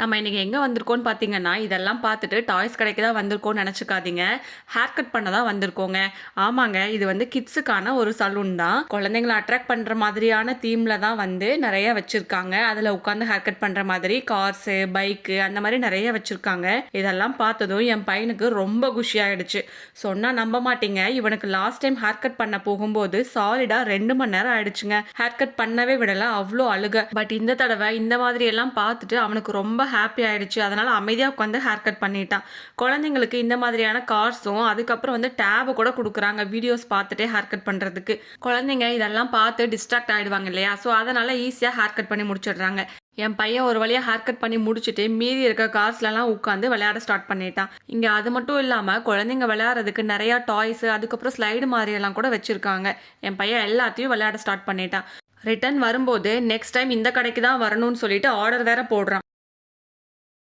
நம்ம இன்னைக்கு எங்கே வந்திருக்கோம்னு பார்த்தீங்கன்னா, இதெல்லாம் பார்த்துட்டு டாய்ஸ் கடைக்கு தான் வந்திருக்கோம்னு நெனச்சுக்காதீங்க. ஹேர் கட் பண்ண தான் வந்திருக்கோங்க. ஆமாங்க, இது வந்து கிட்ஸுக்கான ஒரு சலூன் தான். குழந்தைங்கள அட்ராக்ட் பண்ணுற மாதிரியான தீமில் தான் வந்து நெறைய வச்சுருக்காங்க. அதில் உட்காந்து ஹேர் கட் பண்ணுற மாதிரி கார்ஸு, பைக்கு அந்த மாதிரி நெறைய வச்சுருக்காங்க. இதெல்லாம் பார்த்ததும் என் பையனுக்கு ரொம்ப குஷியாயிடுச்சு. சொன்னால் நம்ப மாட்டீங்க, இவனுக்கு லாஸ்ட் டைம் ஹேர் கட் பண்ண போகும்போது சாலிடாக 2 மணி நேரம் ஆயிடுச்சுங்க. ஹேர் கட் பண்ணவே விடல, அவ்வளோ அழுக. பட் இந்த தடவை இந்த மாதிரி எல்லாம் பார்த்துட்டு அவனுக்கு ரொம்ப ஹாப்பி ஆயிடுச்சு. அதனால அமைதியா உட்காந்து ஹேர் கட் பண்ணிட்டான். குழந்தைங்களுக்கு இந்த மாதிரியான கார்ஸும் அதுக்கப்புறம் வந்து டேபை கூட கொடுக்குறாங்க வீடியோஸ் பார்த்துட்டே ஹேர் கட் பண்ணுறதுக்கு. குழந்தைங்க இதெல்லாம் பார்த்து டிஸ்ட்ராக்ட் ஆகிடுவாங்க இல்லையா? ஸோ அதனால ஈஸியாக ஹேர் கட் பண்ணி முடிச்சிடுறாங்க. என் பையன் ஒரு வழியாக ஹேர் கட் பண்ணி முடிச்சுட்டு மீதி இருக்க கார்ஸ்லலாம் உட்காந்து விளையாட ஸ்டார்ட் பண்ணிட்டான். இங்கே அது மட்டும் இல்லாமல் குழந்தைங்க விளையாடுறதுக்கு நிறையா டாய்ஸு அதுக்கப்புறம் ஸ்லைடு மாதிரியெல்லாம் கூட வச்சுருக்காங்க. என் பையன் எல்லாத்தையும் விளையாட ஸ்டார்ட் பண்ணிட்டான். ரிட்டர்ன் வரும்போது நெக்ஸ்ட் டைம் இந்த கடைக்கு தான் வரணும்னு சொல்லிட்டு ஆர்டர் வேற போடுறான்.